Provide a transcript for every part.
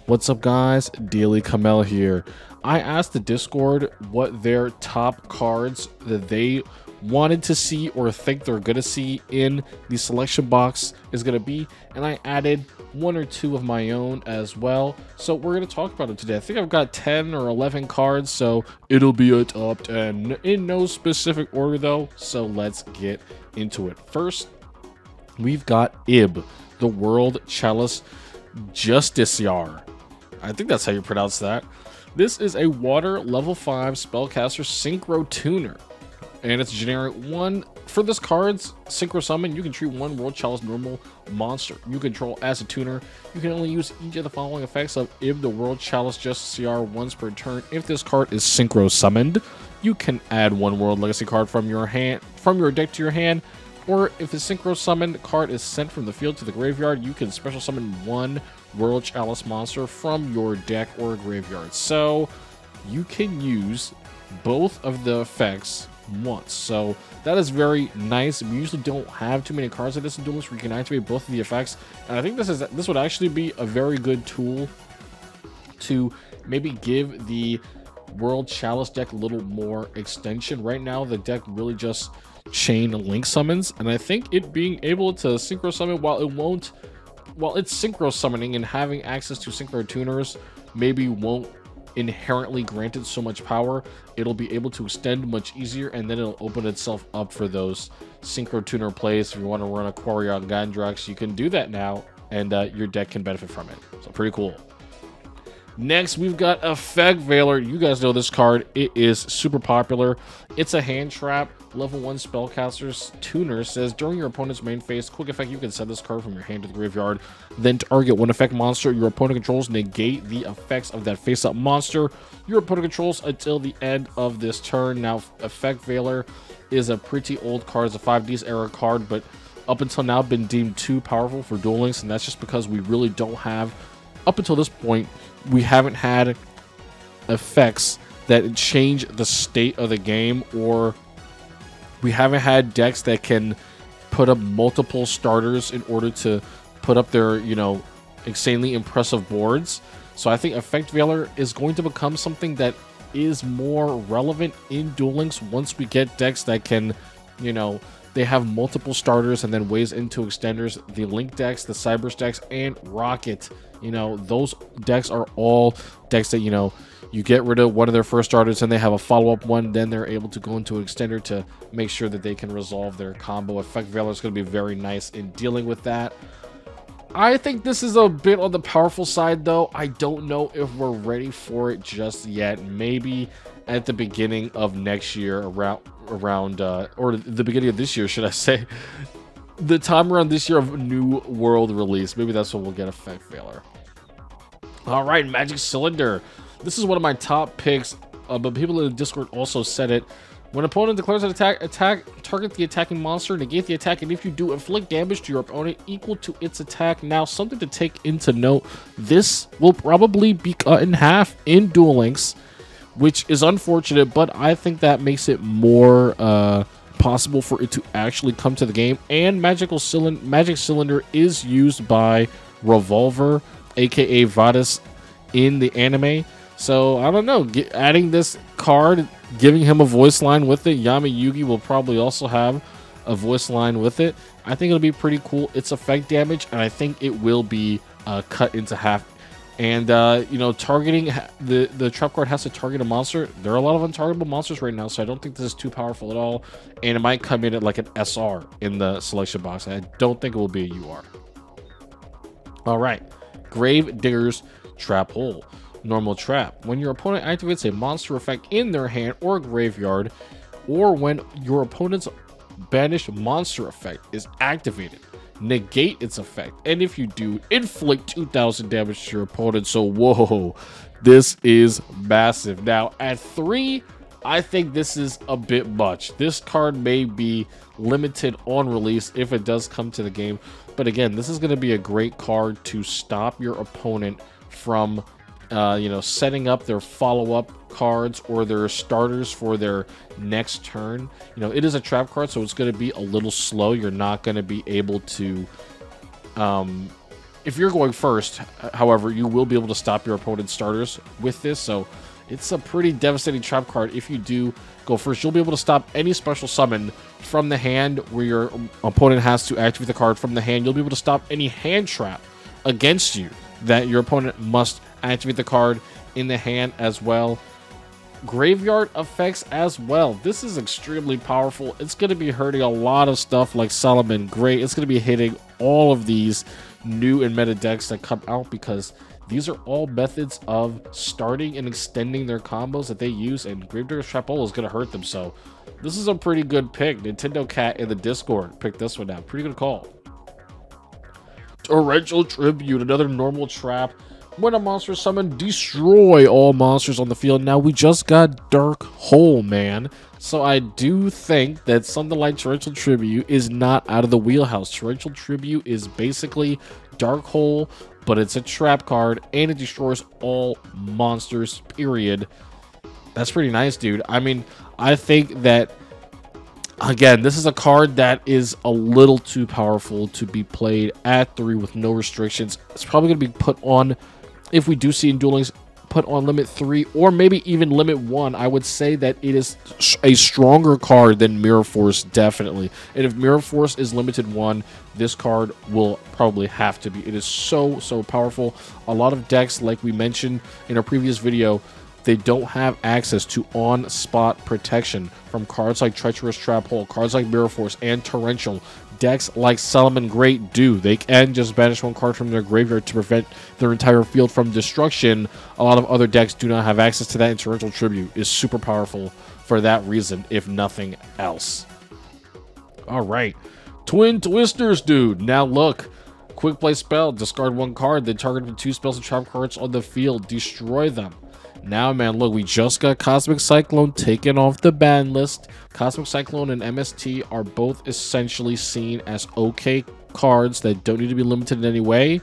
What's up, guys? Daily Kamel here. I asked the Discord what their top cards that they wanted to see or think they're gonna see in the selection box is gonna be, and I added one or two of my own as well. So we're gonna talk about it today. I think I've got 10 or 11 cards, so it'll be a top 10 in no specific order though. So let's get into it. First, we've got Ib, the World Chalice Justiciar. I think that's how you pronounce that. This is a water level 5 spellcaster synchro tuner, and it's generic 1. For this card's synchro summon, you can treat one World Chalice normal monster you control as a tuner. You can only use each of the following effects of Ib, the World Chalice Justiciar, once per turn. If this card is synchro summoned, you can add one World Legacy card from your deck to your hand. Or if a synchro summoned card is sent from the field to the graveyard, you can special summon one World Chalice monster from your deck or graveyard. So you can use both of the effects once. So that is very nice. We usually don't have too many cards like this in Duel where you can activate both of the effects. And I think this would actually be a very good tool to maybe give the World Chalice deck a little more extension. Right now, the deck really just chain link summons, and I think it being able to synchro summon, while it's synchro summoning and having access to synchro tuners maybe won't inherently grant it so much power, it'll be able to extend much easier, and then it'll open itself up for those synchro tuner plays. If you want to run a Quarry on Gandrax, you can do that now, and your deck can benefit from it. So pretty cool. Next, we've got Effect Veiler. You guys know this card. It is super popular. It's a hand trap. Level 1 spellcaster's tuner says during your opponent's main phase, quick effect, you can send this card from your hand to the graveyard. Then target one effect monster your opponent controls. Negate the effects of that face-up monster your opponent controls until the end of this turn. Now, Effect Veiler is a pretty old card. It's a 5Ds era card, but up until now been deemed too powerful for Duel Links, and that's just because we really don't have, up until this point, we haven't had effects that change the state of the game, or we haven't had decks that can put up multiple starters in order to put up their, insanely impressive boards. So I think Effect Veiler is going to become something that is more relevant in Duel Links once we get decks that can, they have multiple starters and then ways into extenders. The Link decks, the Cybers decks, and Rocket, those decks are all decks that, you get rid of one of their first starters and they have a follow-up one, then they're able to go into an extender to make sure that they can resolve their combo. Effect Veiler is going to be very nice in dealing with that. I think this is a bit on the powerful side, though. I don't know if we're ready for it just yet. Maybe at the beginning of next year, or the beginning of this year, should I say, the time around this year of New World release. Maybe that's when we'll get Effect Veiler. All right, Magic Cylinder. This is one of my top picks, but people in the Discord also said it. When opponent declares an attack, target the attacking monster, negate the attack, and if you do, inflict damage to your opponent equal to its attack. Now, something to take into note, this will probably be cut in half in Duel Links, which is unfortunate, but I think that makes it more possible for it to actually come to the game. And Magic Cylinder is used by Revolver, aka Vadis, in the anime. So, I don't know, adding this card, giving him a voice line with it. Yami-Yugi will probably also have a voice line with it. I think it'll be pretty cool. It's effect damage, and I think it will be cut into half. And, targeting, the trap card has to target a monster. There are a lot of untargetable monsters right now, so I don't think this is too powerful at all. And it might come in at like an SR in the selection box. I don't think it will be a UR. All right, Grave Digger's Trap Hole. Normal trap. When your opponent activates a monster effect in their hand or graveyard, or when your opponent's banished monster effect is activated, negate its effect, and if you do, inflict 2,000 damage to your opponent. So whoa, this is massive. Now at 3, I think this is a bit much. This card may be limited on release if it does come to the game, but again, this is going to be a great card to stop your opponent from setting up their follow-up cards or their starters for their next turn. It is a trap card, so it's going to be a little slow. You're not going to be able to if you're going first, however, you will be able to stop your opponent's starters with this. So it's a pretty devastating trap card. If you do go first, you'll be able to stop any special summon from the hand where your opponent has to activate the card from the hand. You'll be able to stop any hand trap against you that your opponent must activate the card in the hand as well. Graveyard effects as well. This is extremely powerful. It's going to be hurting a lot of stuff like Solomon Gray. It's going to be hitting all of these new and meta decks that come out, because these are all methods of starting and extending their combos that they use, and Gravedigger's Trapolo is going to hurt them. So this is a pretty good pick. Nintendo Cat in the Discord picked this one out. Pretty good call. Torrential Tribute, another normal trap. When a monster is summoned, destroy all monsters on the field. Now, we just got Dark Hole, man. So I do think that something like Torrential Tribute is not out of the wheelhouse. Torrential Tribute is basically Dark Hole, but it's a trap card, and it destroys all monsters, period. That's pretty nice, dude. I mean, I think that, again, this is a card that is a little too powerful to be played at 3 with no restrictions. It's probably going to be put on, if we do see in Duel Links, put on limit 3 or maybe even limit 1. I would say that it is a stronger card than Mirror Force, definitely. And if Mirror Force is limited 1, this card will probably have to be. It is so powerful. A lot of decks, like we mentioned in our previous video, they don't have access to on-spot protection from cards like Treacherous Trap Hole, cards like Mirror Force, and Torrential. Decks like Solomon Gray do. They can just banish one card from their graveyard to prevent their entire field from destruction. A lot of other decks do not have access to that, and Torrential Tribute is super powerful for that reason, if nothing else. Alright. Twin Twisters, dude. Now look. Quick play spell. Discard one card. Then target with 2 spells and trap cards on the field. Destroy them. Now, man, look, we just got Cosmic Cyclone taken off the ban list. Cosmic Cyclone and MST are both essentially seen as okay cards that don't need to be limited in any way.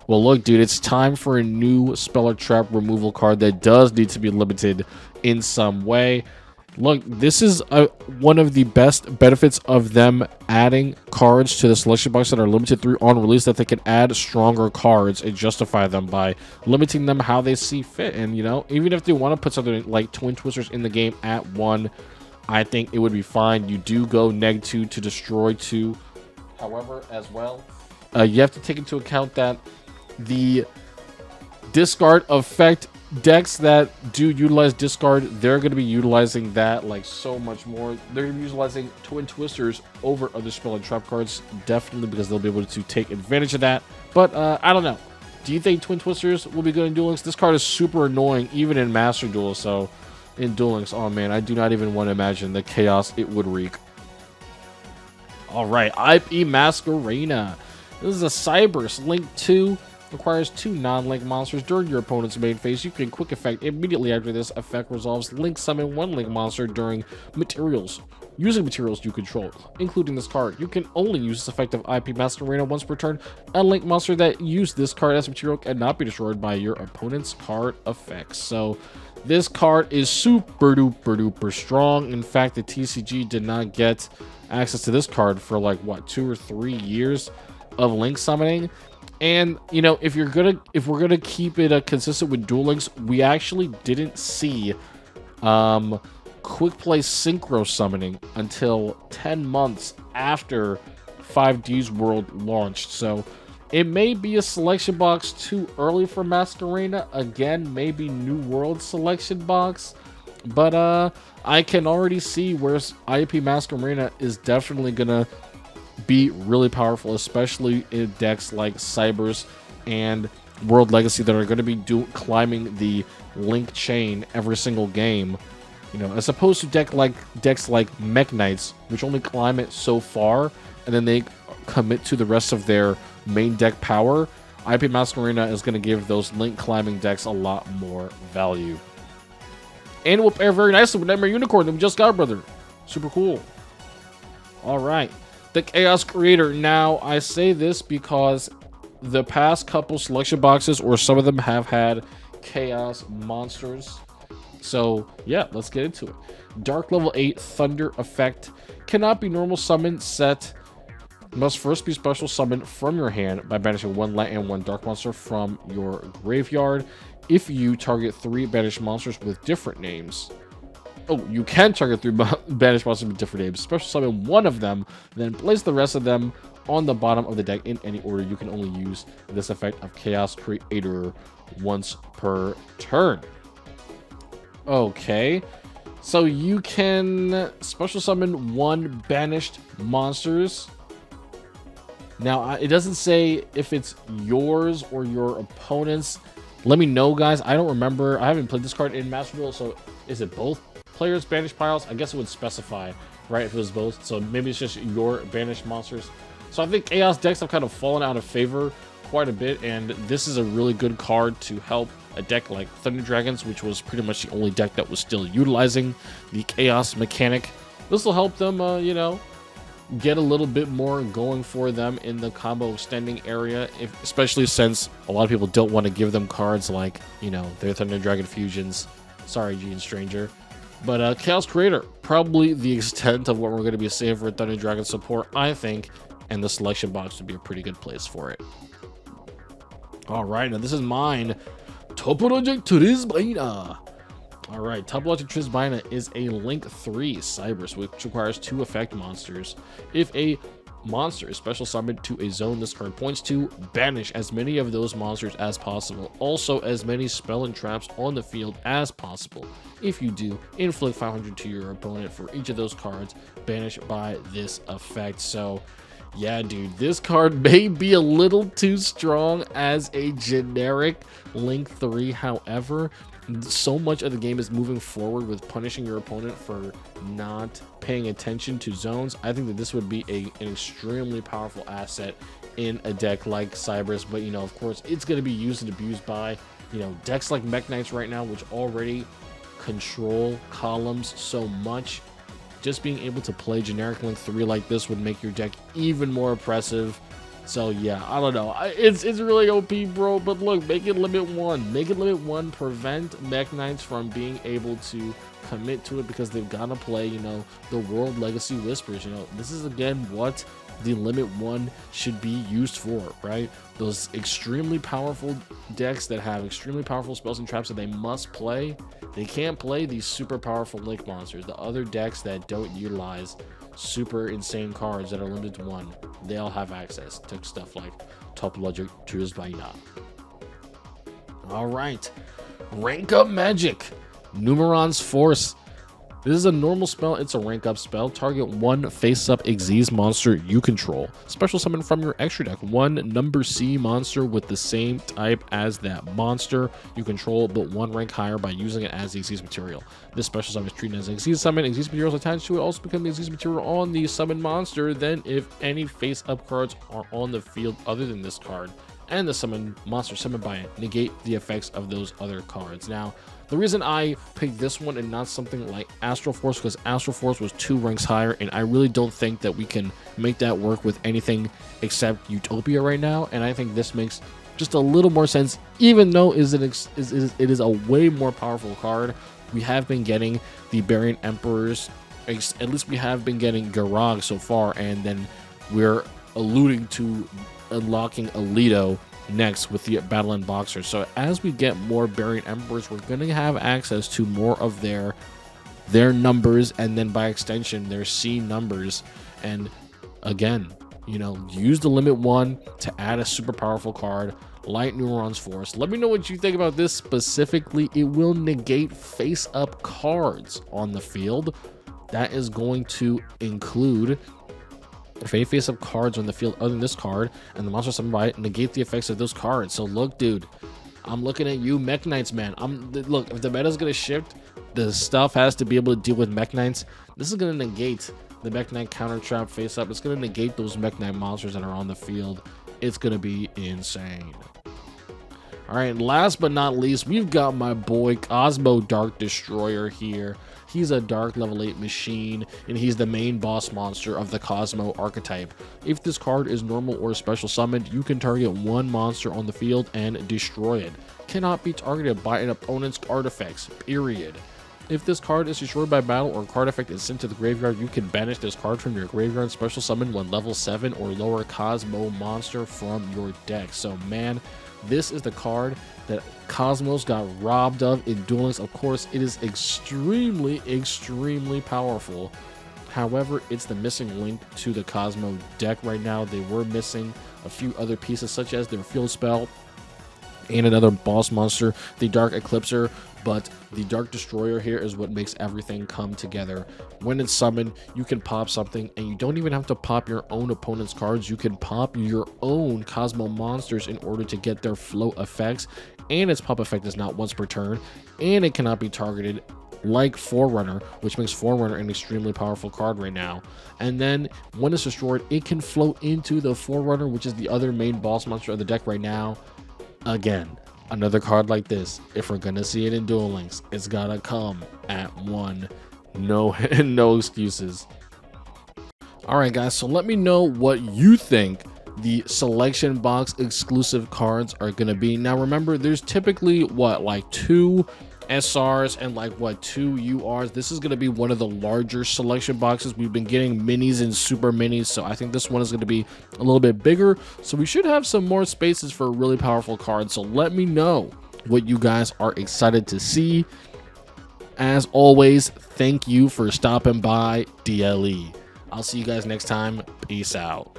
Well, look, dude, it's time for a new spell or trap removal card that does need to be limited in some way. Look, this is one of the best benefits of them adding cards to the selection box that are limited 3 on release, that they can add stronger cards and justify them by limiting them how they see fit. And, you know, even if they want to put something like Twin Twisters in the game at 1, I think it would be fine. You do go -2 to destroy 2. However, as well, you have to take into account that the discard effect decks that do utilize discard, they're going to be utilizing that like so much more. They're going to be utilizing Twin Twisters over other spell and trap cards, definitely, because they'll be able to take advantage of that. But I don't know. Do you think Twin Twisters will be good in Duel Links? This card is super annoying even in Master Duel. So in Duel Links, oh man, I do not even want to imagine the chaos it would wreak. All right, IP Masquerena. This is a Cyberse Link 2. Requires 2 non-link monsters during your opponent's main phase. You can quick effect immediately after this effect resolves. Link summon 1 link monster during using materials you control, including this card. You can only use this effect of IP Masquerena once per turn. A link monster that used this card as material cannot be destroyed by your opponent's card effects. So this card is super duper strong. In fact, the TCG did not get access to this card for like what, 2 or 3 years of link summoning. And, you know, if we're gonna keep it consistent with Duel Links, we actually didn't see quick play synchro summoning until 10 months after 5D's World launched. So it may be a selection box too early for Masquerena. Again, maybe New World selection box. But I can already see where IP Masquerena is definitely gonna be really powerful, especially in decks like Cyberse and World Legacy that are going to be climbing the link chain every single game, you know, as opposed to decks like Mech Knights, which only climb it so far and then they commit to the rest of their main deck power. IP Masquerena is going to give those link climbing decks a lot more value, and will pair very nicely with Nightmare Unicorn that we just got, brother. Super cool. All right. The Chaos Creator. Now, I say this because the past couple selection boxes, or some of them, have had Chaos monsters. So, yeah, let's get into it. Dark level 8 Thunder effect. Cannot be normal summon, set Must first be special summoned from your hand by banishing 1 light and 1 dark monster from your graveyard. If you target 3 banished monsters with different names. Oh, you can target 3 banished monsters with different names. Special summon 1 of them, then place the rest of them on the bottom of the deck in any order. You can only use this effect of Chaos Creator once per turn. Okay. So you can special summon 1 banished monsters. Now, it doesn't say if it's yours or your opponent's. Let me know, guys. I don't remember. I haven't played this card in Master Duel, so is it both players' banished piles? I guess it would specify, right, if it was both. So maybe it's just your banished monsters. So I think Chaos decks have kind of fallen out of favor quite a bit, and this is a really good card to help a deck like Thunder Dragons, which was pretty much the only deck that was still utilizing the Chaos mechanic. This will help them, you know, get a little bit more going for them in the combo extending area, especially since a lot of people don't want to give them cards like, you know, their Thunder Dragon fusions. Sorry, Gene Stranger. But Chaos Creator, probably the extent of what we're going to be seeing for Thunder Dragon support, I think, and the selection box would be a pretty good place for it. Alright, now this is mine. Topologic Trisbaina. Alright, Topologic Trisbaina is a Link 3 Cybers, which requires 2 effect monsters. If a monster is special summoned to a zone this card points to, banish as many of those monsters as possible. Also, as many spell and traps on the field as possible. If you do, inflict 500 to your opponent for each of those cards banished by this effect. So, yeah, dude, this card may be a little too strong as a generic Link 3. However, so much of the game is moving forward with punishing your opponent for not paying attention to zones. I think that this would be an extremely powerful asset in a deck like Cybers. But, you know, of course, it's going to be used and abused by, you know, decks like Mech Knights right now, which already control columns so much. Just being able to play generic Link 3 like this would make your deck even more oppressive. So yeah, I don't know. It's really OP, bro. But look, make it limit 1. Make it limit 1. Prevent Mech Knights from being able to commit to it because they've got to play, you know, the World Legacy Whispers. You know, this is again what the limit 1 should be used for, right? Those extremely powerful decks that have extremely powerful spells and traps that they must play. They can't play these super powerful Link monsters. The other decks that don't utilize super insane cards that are limited to 1, they all have access to stuff like Topologic Trisbaina. Alright, rank up magic. Numeron's Force. This is a normal spell. It's a rank up spell. Target 1 face-up Xyz monster you control. Special summon from your extra deck 1 number C monster with the same type as that monster you control, but 1 rank higher by using it as the Xyz material. This special summon is treated as an Xyz summon. Xyz materials attached to it also become the Xyz material on the summon monster. Then, if any face-up cards are on the field other than this card, and the summon monster summoned by it, negate the effects of those other cards. Now, the reason I picked this one and not something like Astral Force, because Astral Force was 2 ranks higher, and I really don't think that we can make that work with anything except Utopia right now. And I think this makes just a little more sense, even though it is a way more powerful card. We have been getting the Barian Emperors, at least we have been getting Garag so far, and then we're alluding to unlocking Alito next with the Battle End Boxer. So as we get more Barian Emperors, we're going to have access to more of their numbers, and then by extension their C numbers. And again, you know, use the limit 1 to add a super powerful card like Numeron's Force. Let me know what you think about this specifically. It will negate face-up cards on the field. That is going to include if any face-up cards on the field other than this card and the monster summoned by it, negate the effects of those cards. So look, dude, I'm looking at you, Mech Knights, man. Look, if the meta's gonna shift, the stuff has to be able to deal with Mech Knights. This is gonna negate the Mech Knight counter trap face-up. It's gonna negate those Mech Knight monsters that are on the field. It's gonna be insane. All right, last but not least, we've got my boy Cosmo Dark Destroyer here. He's a dark level 8 machine, and he's the main boss monster of the Cosmo archetype. If this card is normal or special summoned, you can target 1 monster on the field and destroy it. Cannot be targeted by an opponent's artifacts, period. If this card is destroyed by battle or card effect is sent to the graveyard, you can banish this card from your graveyard, special summon one level 7 or lower Cosmo monster from your deck. So man, this is the card that Cosmos got robbed of in Duel Links. Of course, it is extremely powerful. However, it's the missing link to the Cosmo deck right now. They were missing a few other pieces, such as their field spell and another boss monster, the Dark Eclipser, but the Dark Destroyer here is what makes everything come together. When it's summoned, you can pop something, and you don't even have to pop your own opponent's cards. You can pop your own Cosmo monsters in order to get their float effects, and its pop effect is not once per turn, and it cannot be targeted like Forerunner, which makes Forerunner an extremely powerful card right now. And then when it's destroyed, it can float into the Forerunner, which is the other main boss monster of the deck right now. Again, another card like this, if we're gonna see it in Duel Links, it's gotta come at 1. No no excuses. All right guys, so let me know what you think the selection box exclusive cards are gonna be. Now remember, there's typically what, like 2 SRs and like what, 2 URs. This is going to be one of the larger selection boxes. We've been getting minis and super minis, so I think this one is going to be a little bit bigger, so we should have some more spaces for really powerful cards. So let me know what you guys are excited to see. As always, thank you for stopping by DLE. I'll see you guys next time. Peace out.